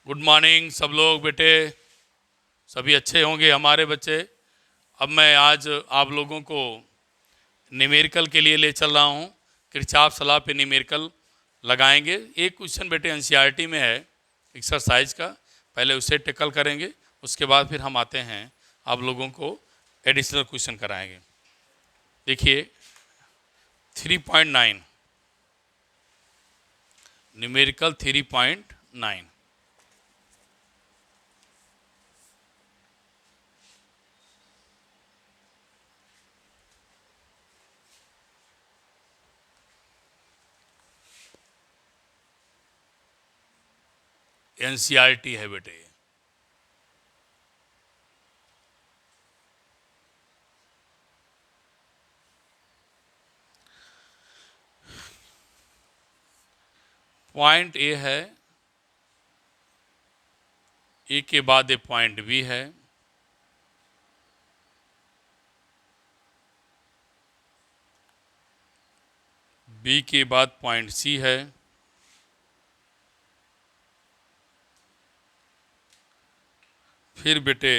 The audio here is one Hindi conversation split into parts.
गुड मॉर्निंग सब लोग बेटे, सभी अच्छे होंगे हमारे बच्चे। अब मैं आज आप लोगों को न्यूमेरिकल के लिए ले चल रहा हूँ। किरचॉफ सलाह पे न्यूमेरिकल लगाएंगे। एक क्वेश्चन बेटे एनसीईआरटी में है एक्सरसाइज का, पहले उसे टेकल करेंगे, उसके बाद फिर हम आते हैं आप लोगों को एडिशनल क्वेश्चन कराएंगे। देखिए 3.9 न्यूमेरिकल 3.9। एनसीईआरटी है बेटे। पॉइंट ए है, ए के बाद एक पॉइंट बी है, बी के बाद पॉइंट सी है, फिर बेटे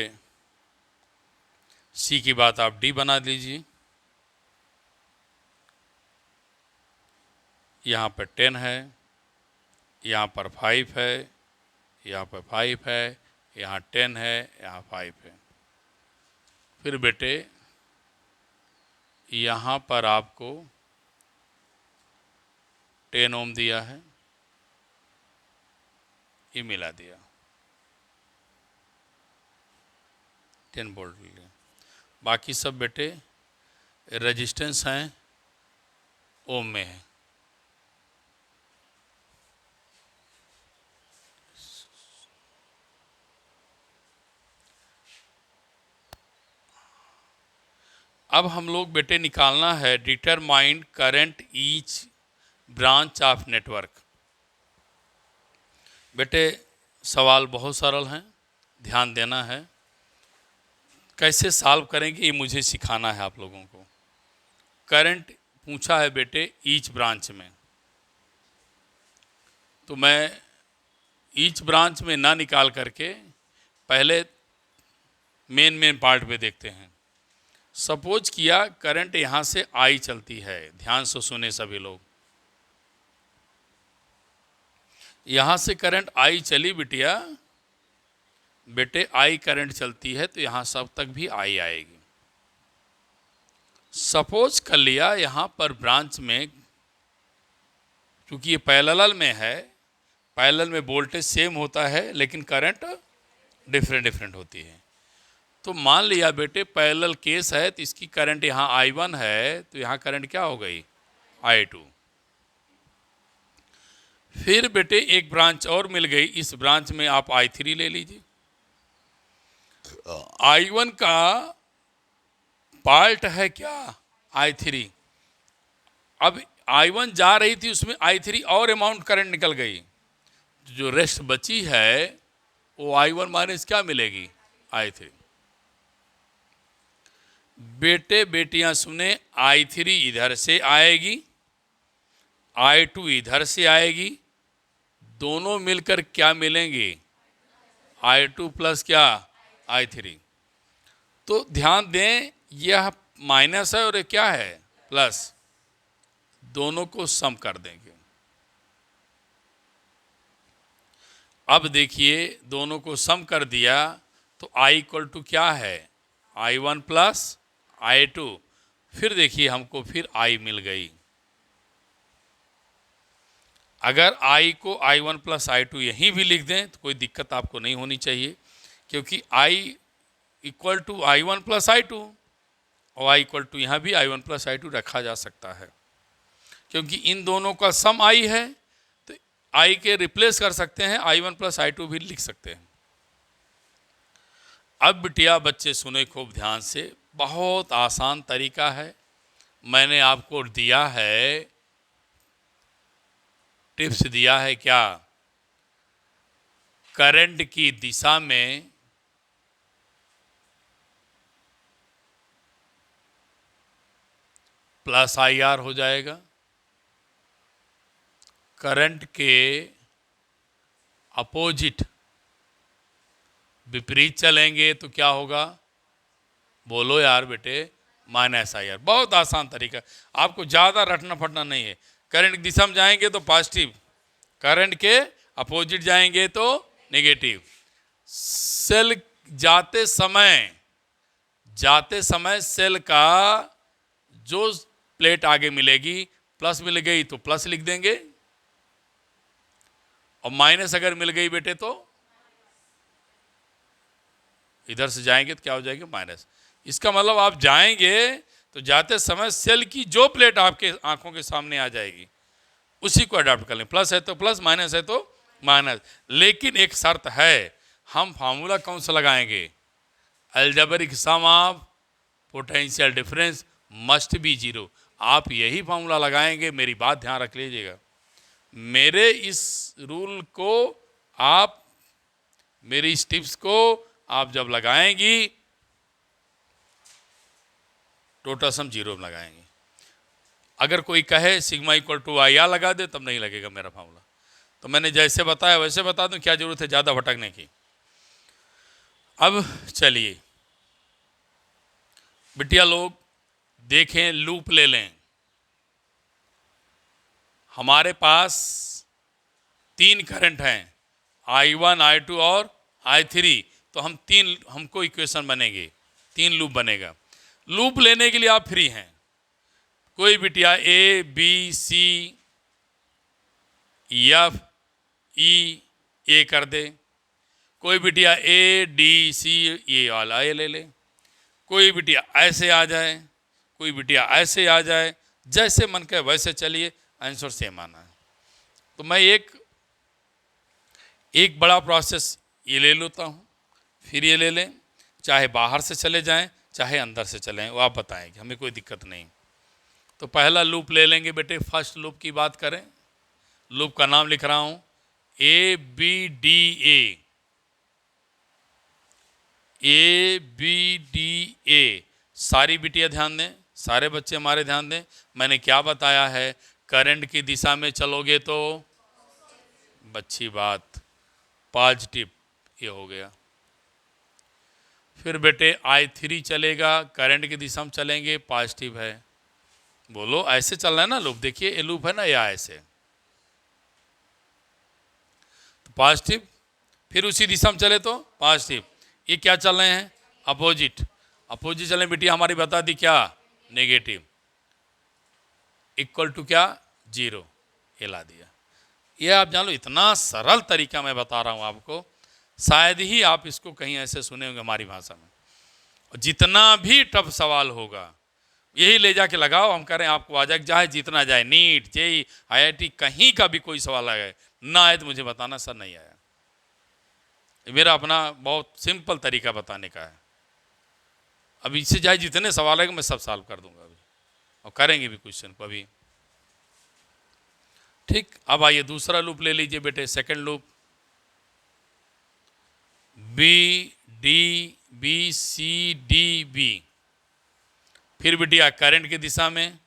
सी की बात आप डी बना लीजिए। यहाँ पर 10 है, यहाँ पर 5 है, यहाँ पर 5 है, यहाँ 10 है, यहाँ 5 है। फिर बेटे यहाँ पर आपको 10 ओम दिया है, ये मिला दिया, 10 वोल्ट लिया। बाकी सब बेटे रेजिस्टेंस हैं ओम में है। अब हम लोग बेटे निकालना है determine current each branch of network. बेटे सवाल बहुत सरल हैं, ध्यान देना है। कैसे सॉल्व करेंगे ये मुझे सिखाना है आप लोगों को। करंट पूछा है बेटे ईच ब्रांच में, तो मैं ईच ब्रांच में ना निकाल करके पहले मेन पार्ट में देखते हैं। सपोज किया करंट यहाँ से आई चलती है, ध्यान से सुने सभी लोग। यहाँ से करंट आई चली बिटिया, बेटे आई करंट चलती है तो यहाँ सब तक भी आई आएगी। सपोज कर लिया यहाँ पर ब्रांच में, क्योंकि ये पैरेलल में है, पैरेलल में वोल्टेज सेम होता है लेकिन करंट डिफरेंट होती है। तो मान लिया बेटे पैरेलल केस है तो इसकी करंट यहाँ I1 है तो यहाँ करंट क्या हो गई I2। फिर बेटे एक ब्रांच और मिल गई, इस ब्रांच में आप I3 ले लीजिए। I1 का पार्ट है क्या I3। अब I1 जा रही थी, उसमें I3 और अमाउंट करंट निकल गई, जो रेस्ट बची है वो I1 माइनस क्या मिलेगी I3। बेटे बेटियां सुने, I3 इधर से आएगी, I2 इधर से आएगी, दोनों मिलकर क्या मिलेंगे I2 प्लस क्या I3। तो ध्यान दें यह माइनस है और ये क्या है प्लस, दोनों को सम कर देंगे। अब देखिए दोनों को सम कर दिया तो I इक्वल टू क्या है I1 प्लस I2। फिर देखिए हमको फिर I मिल गई। अगर I को I1 प्लस I2 यहीं भी लिख दें तो कोई दिक्कत आपको नहीं होनी चाहिए, क्योंकि I equal to I1 plus I2 और I इक्वल टू यहाँ भी I1 प्लस I2 रखा जा सकता है, क्योंकि इन दोनों का सम I है तो I के रिप्लेस कर सकते हैं, I1 प्लस I2 भी लिख सकते हैं। अब बिटिया बच्चे सुने खूब ध्यान से, बहुत आसान तरीका है, मैंने आपको दिया है टिप्स दिया है क्या, करंट की दिशा में प्लस IR हो जाएगा, करंट के अपोजिट विपरीत चलेंगे तो क्या होगा, बोलो यार बेटे, माइनस आई आर। बहुत आसान तरीका, आपको ज़्यादा रटना फटना नहीं है। करंट की दिशा में जाएंगे तो पॉजिटिव, करंट के अपोजिट जाएंगे तो नेगेटिव। सेल जाते समय सेल का जो प्लेट आगे मिलेगी, प्लस मिल गई तो प्लस लिख देंगे, और माइनस अगर मिल गई बेटे तो इधर से जाएंगे तो क्या हो जाएगी, माइनस। इसका मतलब आप जाएंगे तो जाते समय सेल की जो प्लेट आपके आंखों के सामने आ जाएगी उसी को अडॉप्ट कर लें। प्लस है तो प्लस, माइनस है तो माइनस। लेकिन एक शर्त है, हम फार्मूला कौन सा लगाएंगे, algebraic sum of potential difference must be zero. आप यही फार्मूला लगाएंगे, मेरी बात ध्यान रख लीजिएगा। मेरे इस रूल को आप, मेरी इस टिप्स को आप जब लगाएंगी, टोटल सम जीरो में लगाएंगे। अगर कोई कहे sigma equal to I R लगा दे, तब नहीं लगेगा मेरा फार्मूला। तो मैंने जैसे बताया वैसे बता दूं, क्या जरूरत है ज़्यादा भटकने की। अब चलिए बिटिया लोग देखें, लूप ले लें। हमारे पास 3 करंट हैं, I1, I2 और I3। तो हमको इक्वेशन बनेगी, 3 लूप बनेगा। लूप लेने के लिए आप फ्री हैं, कोई बिटिया ए बी सी एफ ई ए कर दे, कोई बिटिया ए डी सी ये वाला ए ले ले, कोई बिटिया ऐसे आ जाए, कोई बिटिया ऐसे आ जाए, जैसे मन करे वैसे चलिए, आंसर सेम आना है। तो मैं एक बड़ा प्रोसेस ये ले लेता हूँ, फिर ये ले लें, चाहे बाहर से चले जाएं चाहे अंदर से चलें, वो आप बताएंगे, हमें कोई दिक्कत नहीं। तो पहला लूप ले लेंगे बेटे। फर्स्ट लूप की बात करें, लूप का नाम लिख रहा हूँ A B D A, A B D A. सारी बिटिया ध्यान दें, सारे बच्चे हमारे ध्यान दें, मैंने क्या बताया है, करंट की दिशा में चलोगे तो अच्छी बात, पॉजिटिव, ये हो गया। फिर बेटे I3 चलेगा, करंट की दिशा में चलेंगे, पॉजिटिव है। बोलो ऐसे चल रहा है ना लूप, देखिए ये लूप है ना, या ऐसे तो पॉजिटिव। फिर उसी दिशा में चले तो पॉजिटिव। ये क्या चल रहे हैं, अपोजिट। अपोजिट चलें बेटी, हमारी बता दी क्या, नेगेटिव। इक्वल टू क्या, जीरो, ये ला दिया। ये आप जान लो, इतना सरल तरीका मैं बता रहा हूँ आपको, शायद ही आप इसको कहीं ऐसे सुने होंगे हमारी भाषा में। और जितना भी टफ सवाल होगा यही ले जाके लगाओ, हम कह रहे हैं आपको आ जाए, चाहे जितना जाए, नीट जेई IIT कहीं का भी कोई सवाल आए ना आए तो मुझे बताना सर नहीं आया। मेरा अपना बहुत सिंपल तरीका बताने का है। अब इससे चाहे जितने सवाल आएंगे मैं सब सॉल्व कर दूंगा अभी, और करेंगे भी क्वेश्चन को अभी। ठीक, अब आइए दूसरा लूप ले लीजिए बेटे, second loop, B D B C D B. फिर बिटिया करंट की दिशा में,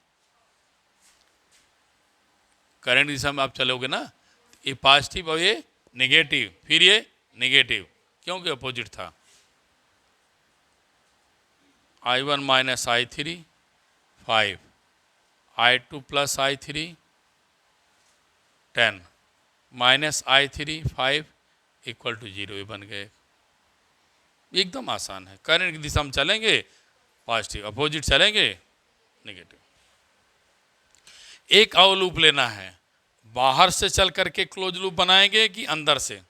करंट की दिशा में आप चलोगे ना, ये पॉजिटिव और ये नेगेटिव, फिर ये नेगेटिव, क्योंकि अपोजिट था। I1 minus I3 5, I2 plus I3 10, minus I3 5 equal to 0, ये बन गए। एकदम आसान है, करंट की दिशा में चलेंगे पॉजिटिव, अपोजिट चलेंगे नेगेटिव। एक और लूप लेना है, बाहर से चल करके क्लोज लूप बनाएंगे कि अंदर से,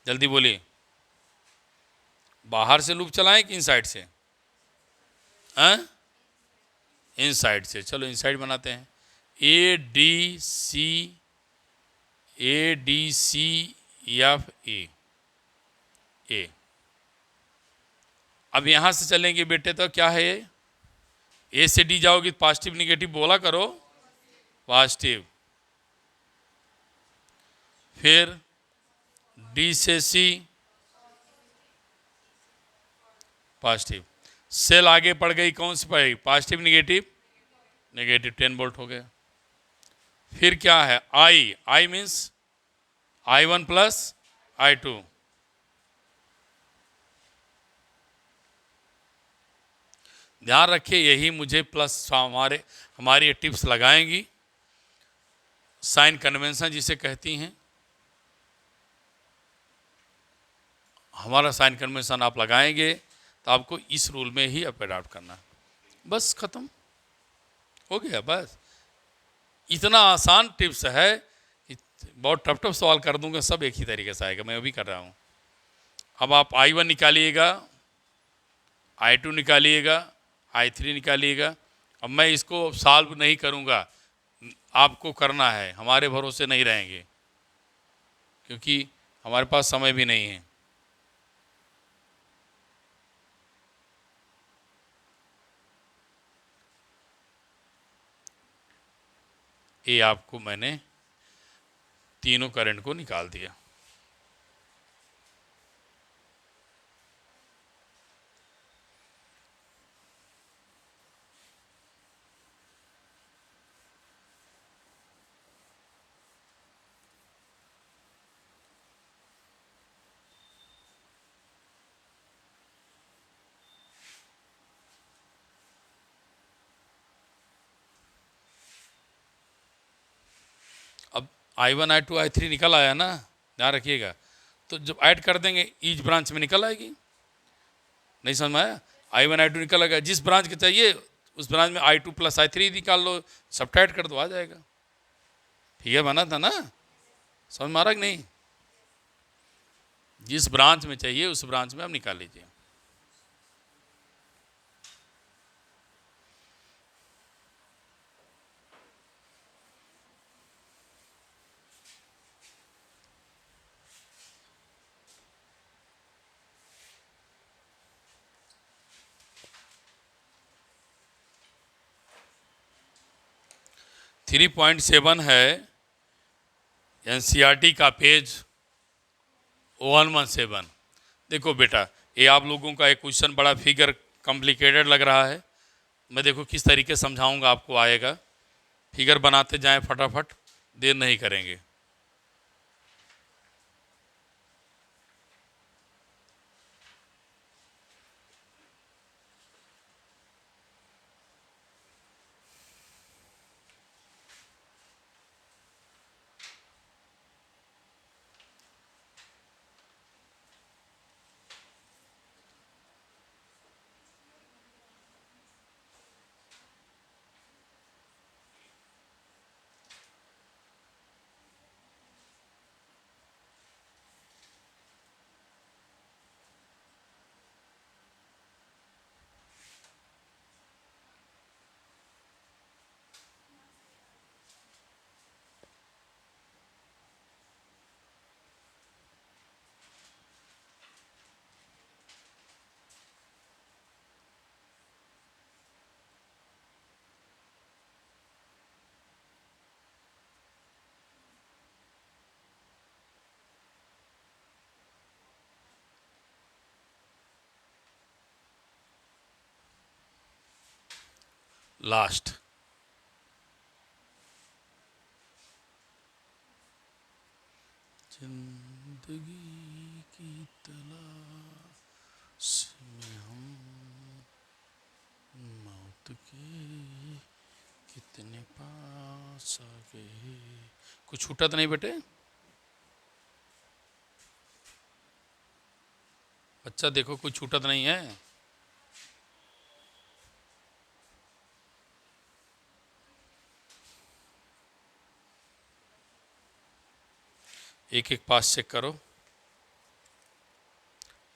जल्दी बोलिए, बाहर से लूप चलाएं कि इनसाइड से, इनसाइड से। चलो इनसाइड बनाते हैं, A D C F A. अब यहां से चलेंगे बेटे तो क्या है, ये ए से डी जाओगे, पॉजिटिव निगेटिव बोला करो, पॉजिटिव। फिर डी से सी, पॉजिटिव। सेल आगे पड़ गई, कौन सी पड़ेगी, पॉजिटिव निगेटिव, नेगेटिव, 10 वोल्ट हो गया। फिर क्या है, I means I1 plus I2, ध्यान रखिए, यही मुझे प्लस हमारी टिप्स लगाएंगी। साइन कन्वेंशन जिसे कहती हैं, हमारा साइन कन्वेंशन आप लगाएंगे तो आपको इस रूल में ही अडॉप्ट करना है। बस खत्म हो गया। बस इतना आसान टिप्स है कि बहुत टफ टफ सवाल कर दूंगा, सब एक ही तरीके से आएगा। मैं अभी कर रहा हूँ। अब आप I1 निकालिएगा, I2 निकालिएगा, I3 निकालिएगा। अब मैं इसको सॉल्व नहीं करूँगा, आपको करना है, हमारे भरोसे नहीं रहेंगे क्योंकि हमारे पास समय भी नहीं है। ये आपको मैंने तीनों करंट को निकाल दिया। अब I1 I2 I3 निकल आया ना, ध्यान रखिएगा। तो जब ऐड कर देंगे ईच ब्रांच में निकल आएगी। नहीं समझ में आया? I1 I2 निकल आएगा, जिस ब्रांच के चाहिए उस ब्रांच में I2 प्लस I3 निकाल लो, सब्ट्रैक्ट कर दो, आ जाएगा। ठीक है, बना था ना? समझ में आ रहा कि नहीं? जिस ब्रांच में चाहिए उस ब्रांच में आप निकाल लीजिए। थ्री 3.7 है NCERT का पेज 117। देखो बेटा, ये आप लोगों का एक क्वेश्चन बड़ा फिगर कॉम्प्लिकेटेड लग रहा है। मैं देखो किस तरीके समझाऊंगा, आपको आएगा। फिगर बनाते जाएं फटाफट, देर नहीं करेंगे। लास्ट जिंदगी की तलाश में हम मौत के कितने पास आ गए। कुछ छूटा तो नहीं बेटे? बच्चा देखो, कुछ छूटा तो नहीं है? एक एक पास चेक करो।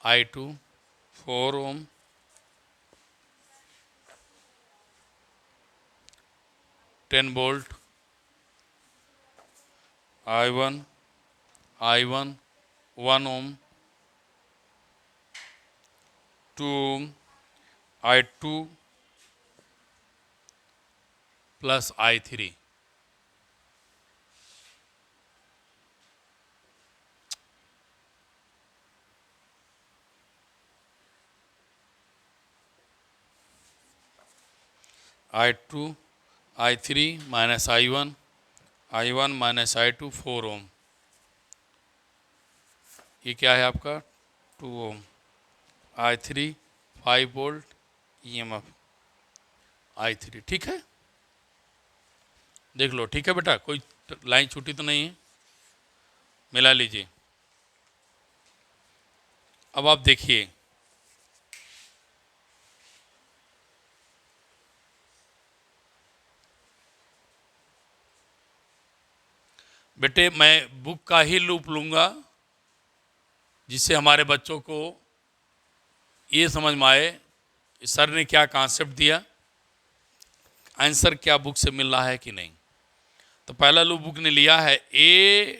I2 4 ओम, टेन वोल्ट। I1 1 ओम, 2 ओम। I2 plus I3। I2 I3 minus I1 minus I2 4 ओम। ये क्या है आपका? 2 ओम। I3 5 volt EMF। I3, ठीक है, देख लो, ठीक है बेटा, कोई लाइन छूटी तो नहीं है, मिला लीजिए। अब आप देखिए, बेटे मैं बुक का ही लूप लूंगा जिससे हमारे बच्चों को ये समझ में आए सर ने क्या कॉन्सेप्ट दिया, आंसर क्या बुक से मिल रहा है कि नहीं। तो पहला लूप बुक ने लिया है ADCA,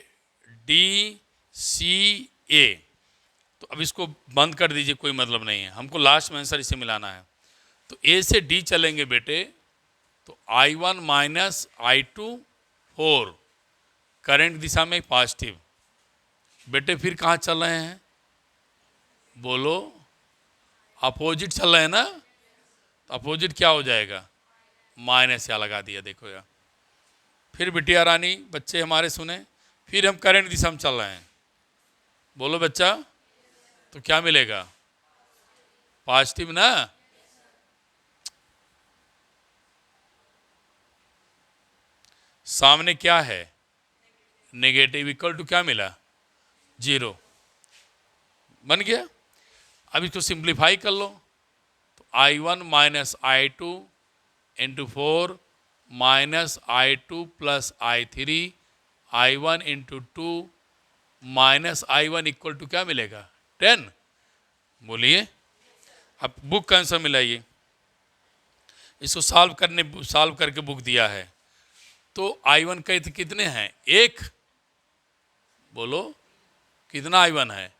तो अब इसको बंद कर दीजिए, कोई मतलब नहीं है, हमको लास्ट में आंसर इसे मिलाना है। तो A से D चलेंगे बेटे, तो I1 माइनस I2 4, करंट दिशा में पॉजिटिव। बेटे फिर कहाँ चल रहे हैं, बोलो, अपोजिट चल रहे हैं ना, तो अपोजिट क्या हो जाएगा, माइनस, या लगा दिया, देखो यार। फिर बिटिया रानी, बच्चे हमारे सुने, फिर हम करंट दिशा में चल रहे हैं, बोलो बच्चा, तो क्या मिलेगा, पॉजिटिव ना। सामने क्या है, नेगेटिव, इक्वल टू क्या मिला, 0, बन गया। अब इसको सिंप्लीफाई कर लो, तो I1 minus I2 into 4 minus I2 plus I3, I1 into 2 minus I1 equal to क्या मिलेगा, 10। बोलिए, अब बुक का आंसर मिलाइए, इसको सॉल्व करके बुक दिया है। तो I1 का कितने हैं, 1, बोलो कितना I1 है,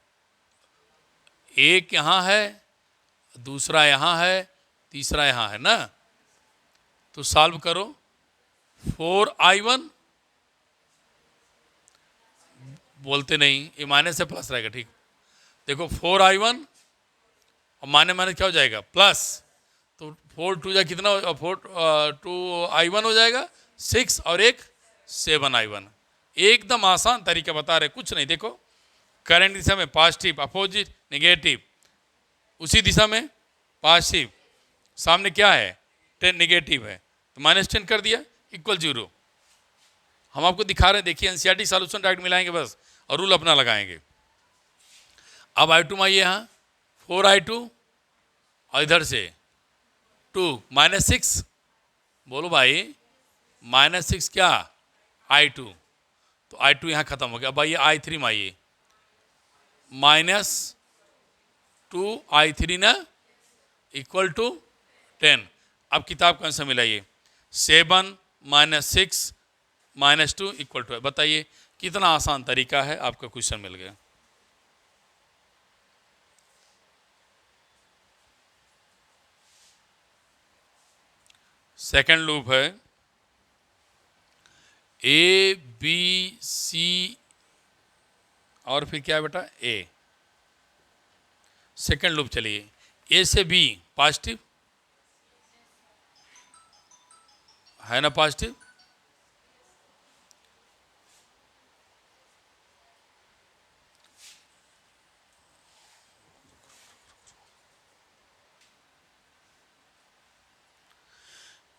1 यहाँ है, दूसरा यहाँ है, तीसरा यहाँ है ना, तो सॉल्व करो, 4I1, बोलते नहीं, ये माइनस से प्लस रहेगा, ठीक, देखो 4I1 और माइनस माइनस क्या हो जाएगा, प्लस, तो 4 2 जा कितना, 2I1 हो जाएगा 6, और 1 7I1। एकदम आसान तरीका बता रहे, कुछ नहीं, देखो करंट दिशा में पॉजिटिव, अपोजिट नेगेटिव, उसी दिशा में पॉजिटिव, सामने क्या है 10 नेगेटिव है, तो -10 कर दिया, इक्वल 0। हम आपको दिखा रहे हैं, देखिए एनसीईआरटी सॉल्यूशन डायरेक्ट मिलाएंगे बस, और रूल अपना लगाएंगे। अब I2 आइए, यहाँ 4I2 और इधर से 2 -6, बोलो भाई -6 क्या, I2, तो I2 यहाँ खत्म हो गया। अब आइए I3 में आइए, -2I3 ना, इक्वल टू 10। अब किताब का आंसर मिलाइए, 7 - 6 - 2 इक्वल टू है। बताइए कितना आसान तरीका है, आपका क्वेश्चन मिल गया। सेकंड लूप है ABC, और फिर क्या है बेटा, A। सेकंड लूप चलिए, A से B पॉजिटिव है ना, पॉजिटिव,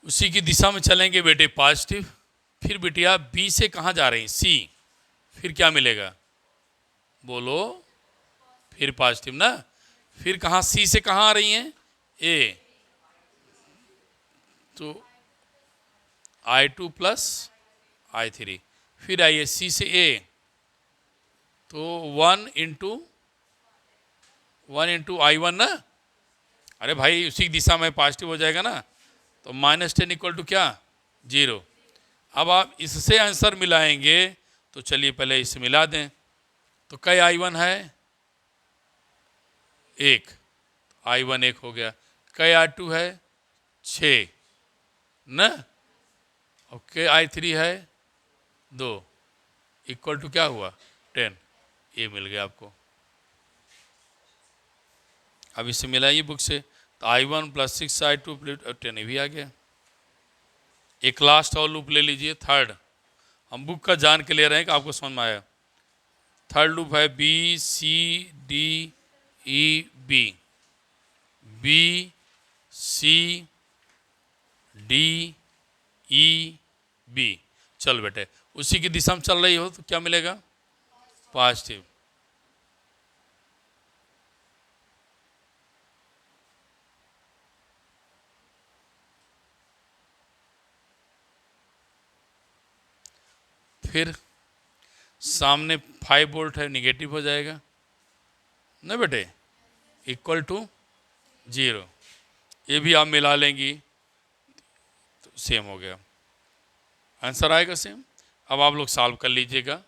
उसी की दिशा में चलेंगे बेटे, पॉजिटिव। फिर बेटिया B से कहाँ जा रही हैं, C, फिर क्या मिलेगा, बोलो, फिर पॉजिटिव ना। फिर कहाँ, C से कहाँ आ रही हैं, A, तो I2 प्लस I3। फिर आइए C से A, तो 1 इंटू I1 ना, अरे भाई उसी दिशा में पॉजिटिव हो जाएगा ना, तो -10 इक्वल टू क्या, 0। अब आप इससे आंसर मिलाएंगे, तो चलिए पहले इसे मिला दें, तो कई I1 है, 1, I1 1 हो गया, कई I2 है 6 ना, और के I3 है 2, इक्वल टू क्या हुआ, 10। ये मिल गया आपको। अब इसे मिलाइए बुक से, तो I1 + 6I2 + 10, ये भी आ गया। एक लास्ट और लूप ले लीजिए, थर्ड, हम बुक का जान के ले रहे हैं कि आपको समझ में आया। थर्ड लूप है BCDEB, BCDEB, D E B. चल बेटे, उसी की दिशा में चल रही हो तो क्या मिलेगा? पॉजिटिव। फिर सामने 5 वोल्ट है, निगेटिव हो जाएगा ना बेटे, इक्वल टू 0। ये भी आप मिला लेंगी तो सेम हो गया, आंसर आएगा सेम। अब आप लोग सॉल्व कर लीजिएगा।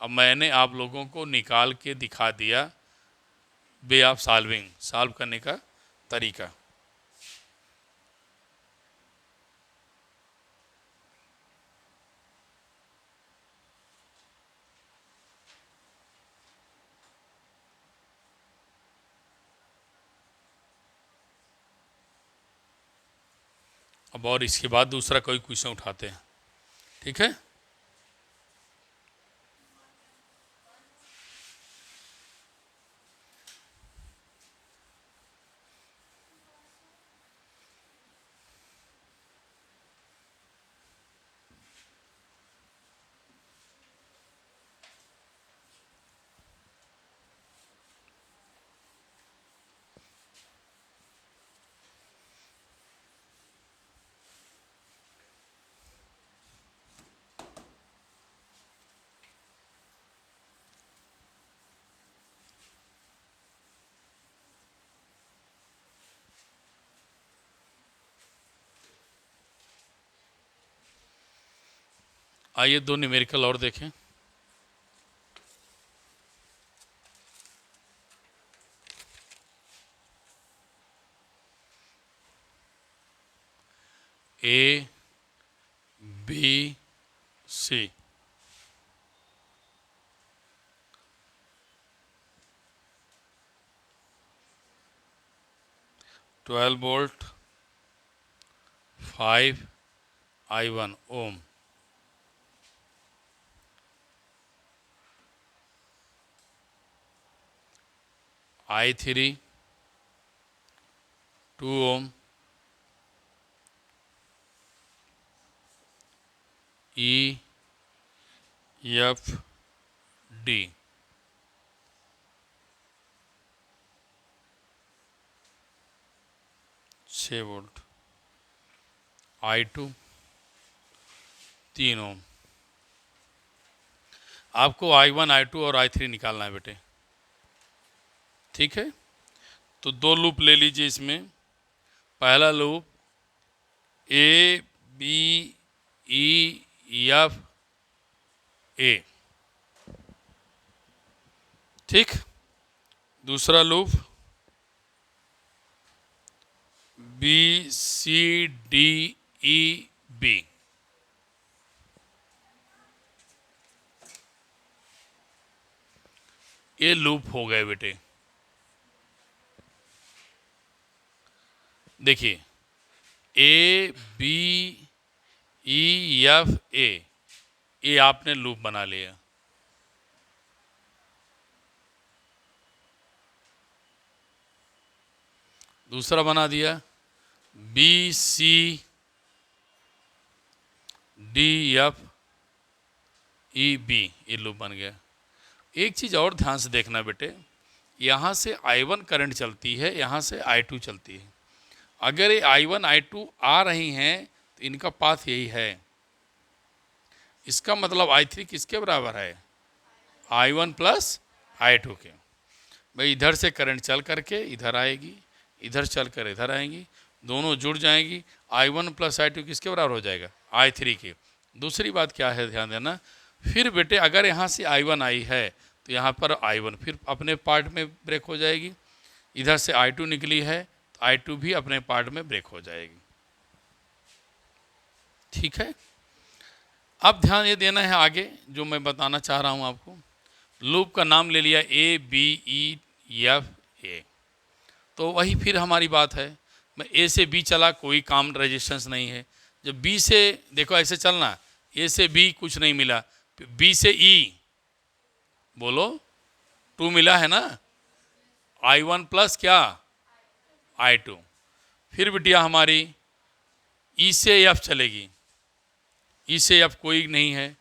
अब मैंने आप लोगों को निकाल के दिखा दिया वे ऑफ सॉल्विंग, सॉल्व करने का तरीका। अब और इसके बाद दूसरा कोई क्वेश्चन उठाते हैं, ठीक है? आइए 2 न्यूमेरिकल और देखें। A B C, 12 volt 5I1 ohm. I3 2 ohm. E F D 6 volt. I2 3 ohm. आपको I1 I2 और I3 निकालना है बेटे, ठीक है? तो 2 लूप ले लीजिए इसमें। पहला loop A B E F A, ठीक। दूसरा loop B C D E B. ये लूप हो गए बेटे। देखिए ए बी ई एफ ए, ये आपने लूप बना लिया। दूसरा बना दिया B C D F E B, ये लूप बन गया। एक चीज़ और ध्यान से देखना बेटे, यहाँ से I1 करंट चलती है, यहाँ से I2 चलती है। अगर ये I1 I2 आ रही हैं तो इनका पाथ यही है। इसका मतलब I3 किसके बराबर है? I1 प्लस I2 के। भाई इधर से करंट चल करके इधर आएगी, इधर चल कर इधर आएंगी, दोनों जुड़ जाएंगी। I1 प्लस I2 किसके बराबर हो जाएगा? I3 के। दूसरी बात क्या है, ध्यान देना। फिर बेटे अगर यहाँ से I1 आई है तो यहाँ पर I1 फिर अपने पार्ट में ब्रेक हो जाएगी। इधर से I2 निकली है तो I2 भी अपने पार्ट में ब्रेक हो जाएगी, ठीक है? अब ध्यान ये देना है आगे जो मैं बताना चाह रहा हूँ आपको। लूप का नाम ले लिया ए बी ई एफ ए, तो वही फिर हमारी बात है। मैं ए से बी चला, कोई काम रेजिस्टेंस नहीं है। जब बी से देखो ऐसे चलना, ए से बी कुछ नहीं मिला, बी से ई बोलो 2 मिला है ना, I1 प्लस क्या I2। फिर बिटिया हमारी ई से एफ चलेगी, ई से एफ कोई नहीं है,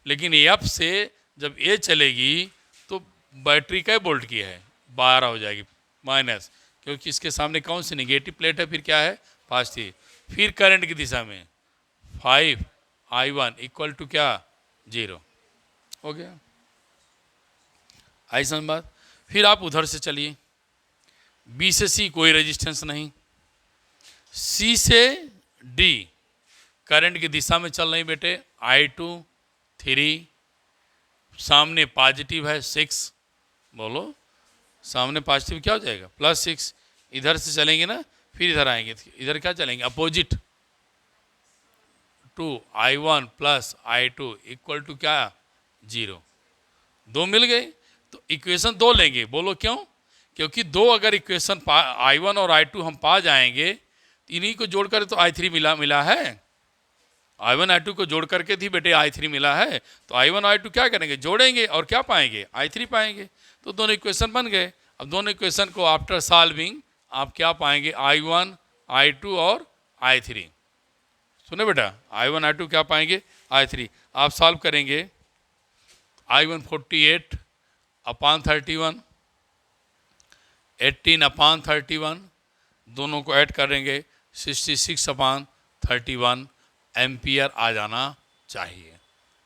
लेकिन एफ से जब ए चलेगी तो बैटरी का वोल्ट की है 12 हो जाएगी माइनस, क्योंकि इसके सामने कौन सी नेगेटिव प्लेट है, फिर क्या है पॉजिटिव। फिर करंट की दिशा में 5I1 इक्वल टू क्या 0 हो गया। आई समझ बात। फिर आप उधर से चलिए, बी से सी कोई रेजिस्टेंस नहीं, सी से डी करंट की दिशा में चल रही बेटे I2 3, सामने पॉजिटिव है 6, बोलो सामने पॉजिटिव क्या हो जाएगा +6, इधर से चलेंगे ना, फिर इधर आएंगे, इधर क्या चलेंगे opposite to I1 + I2 equal to क्या 0, 2 मिल गए। तो इक्वेशन 2 लेंगे, बोलो क्यों, क्योंकि 2 अगर इक्वेशन I1 और I2 हम पा जाएंगे, इन्हीं को जोड़कर तो I3 मिला है, I1 I2 को जोड़ करके थी बेटे I3 मिला है, तो I1 I2 क्या करेंगे जोड़ेंगे और क्या पाएंगे I3 पाएंगे, तो दोनों इक्वेशन बन गए। अब दोनों इक्वेशन को आफ्टर सॉल्विंग आप क्या पाएंगे I1 I2 और I3, सुने बेटा I1 I2 क्या पाएंगे I3, आप सॉल्व करेंगे I1 48/31, 18/31, दोनों को ऐड करेंगे 66/31 एम्पियर आ जाना चाहिए।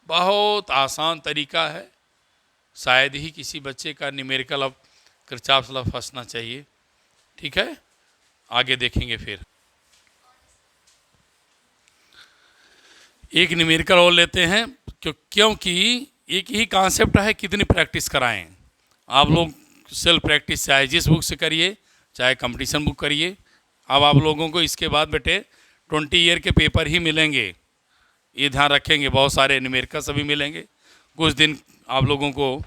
बहुत आसान तरीका है, शायद ही किसी बच्चे का न्यूमेरिकल अब किरचॉफ लॉ फंसना चाहिए। ठीक है, आगे देखेंगे। फिर एक न्यूमेरिकल और लेते हैं, क्योंकि एक ही कॉन्सेप्ट है, कितनी प्रैक्टिस कराएं आप लोग। सेल्फ प्रैक्टिस चाहे जिस बुक से करिए, चाहे कंपटीशन बुक करिए। अब आप लोगों को इसके बाद बेटे 20 ईयर के पेपर ही मिलेंगे, ये ध्यान रखेंगे। बहुत सारे न्यूमेरिकल सभी मिलेंगे। कुछ दिन आप लोगों को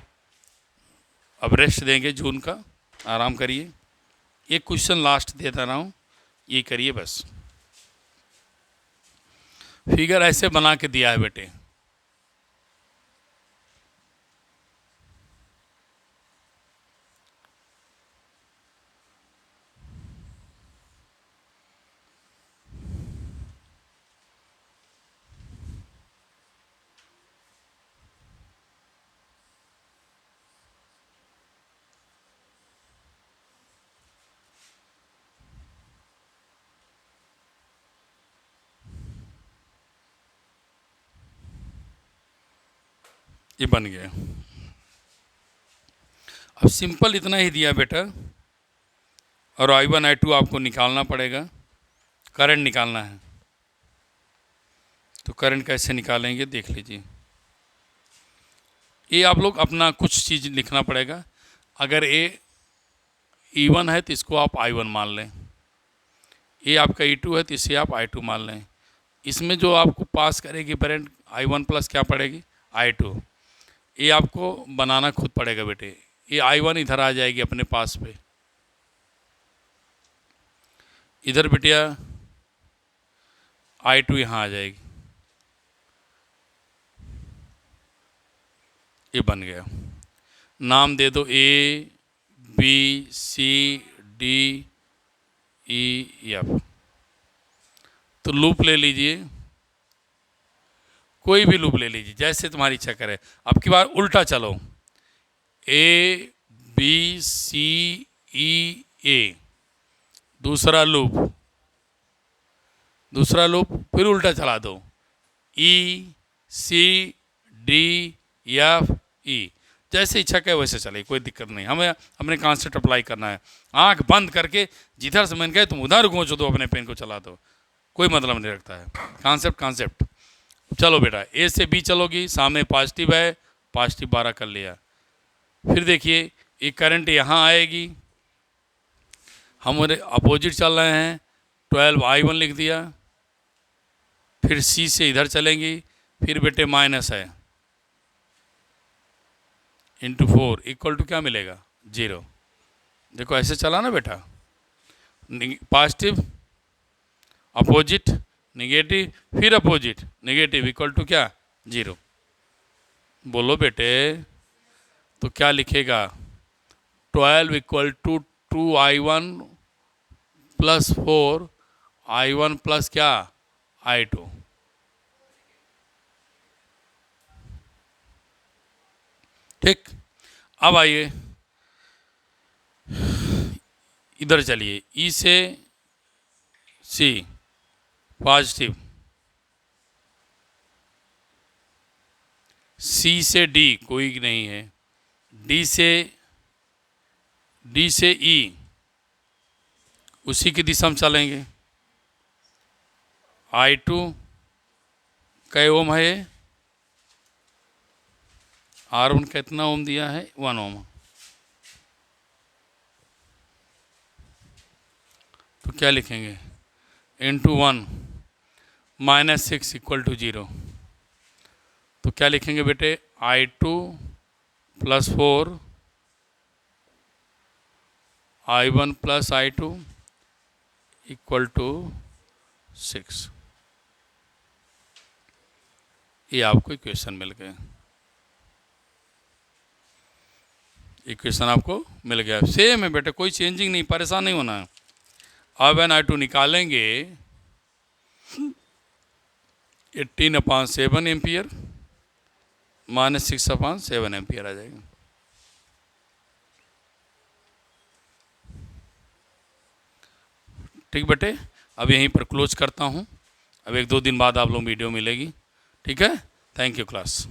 अब रेस्ट देंगे, जून का आराम करिए। एक क्वेश्चन लास्ट देता रहा हूँ, ये करिए बस। फिगर ऐसे बना के दिया है बेटे, ये बन गया। अब सिंपल इतना ही दिया बेटा, और I1 I2 आपको निकालना पड़ेगा, करंट निकालना है। तो करंट कैसे निकालेंगे देख लीजिए। ये आप लोग अपना कुछ चीज़ लिखना पड़ेगा। अगर ये E1 है तो इसको आप I1 मान लें, ये आपका E2 है तो इसे आप I2 मान लें। इसमें जो आपको पास करेगी करंट I1 प्लस क्या पड़ेगी I2, ये आपको बनाना खुद पड़ेगा बेटे। ये I1 इधर आ जाएगी अपने पास पे, इधर बेटिया I2 यहाँ आ जाएगी, ये बन गया। नाम दे दो ABCDEF। तो लूप ले लीजिए, कोई भी लूप ले लीजिए जैसे तुम्हारी इच्छा करे। अब की बार उल्टा चलो, ABCEA, दूसरा लूप, फिर उल्टा चला दो ECDFE, जैसे इच्छा करे वैसे चले, कोई दिक्कत नहीं। हमें अपने कॉन्सेप्ट अप्लाई करना है। आंख बंद करके जिधर से मन गए तुम उधर घोंच दो, अपने पेन को चला दो, कोई मतलब नहीं रखता है। कॉन्सेप्ट। चलो बेटा A से B चलोगी, सामने पॉजिटिव है, पॉजिटिव 12 कर लिया। फिर देखिए एक करंट यहाँ आएगी, हम अपोजिट चल रहे हैं, 12I1 लिख दिया। फिर C से इधर चलेंगी, फिर बेटे माइनस है इंटू 4 इक्वल टू क्या मिलेगा 0। देखो ऐसे चला ना बेटा, पॉजिटिव अपोजिट नेगेटिव, फिर अपोजिट नेगेटिव इक्वल टू क्या 0। बोलो बेटे तो क्या लिखेगा 12 equal to 2I1 + 4I1 plus क्या I2। ठीक, अब आइए इधर चलिए, ई से सी पॉजिटिव, सी से डी कोई नहीं है, डी से ई उसी की दिशा में चलेंगे। I2 कै ओम है, R1 कितना ओम दिया है, 1 ओम। तो क्या लिखेंगे, इंटू 1 -6 = 0। तो क्या लिखेंगे बेटे, I2 + 4 I1 + I2 = 6। ये आपको इक्वेशन मिल गए, इक्वेशन आपको मिल गया, सेम है बेटे, कोई चेंजिंग नहीं, परेशान नहीं होना है। अब I2 निकालेंगे 18/7 एम्पियर -6/7 एम्पियर आ जाएगा। ठीक बेटे, अब यहीं पर क्लोज करता हूँ, अब 1-2 दिन बाद आप लोग वीडियो मिलेगी। ठीक है, थैंक यू क्लास।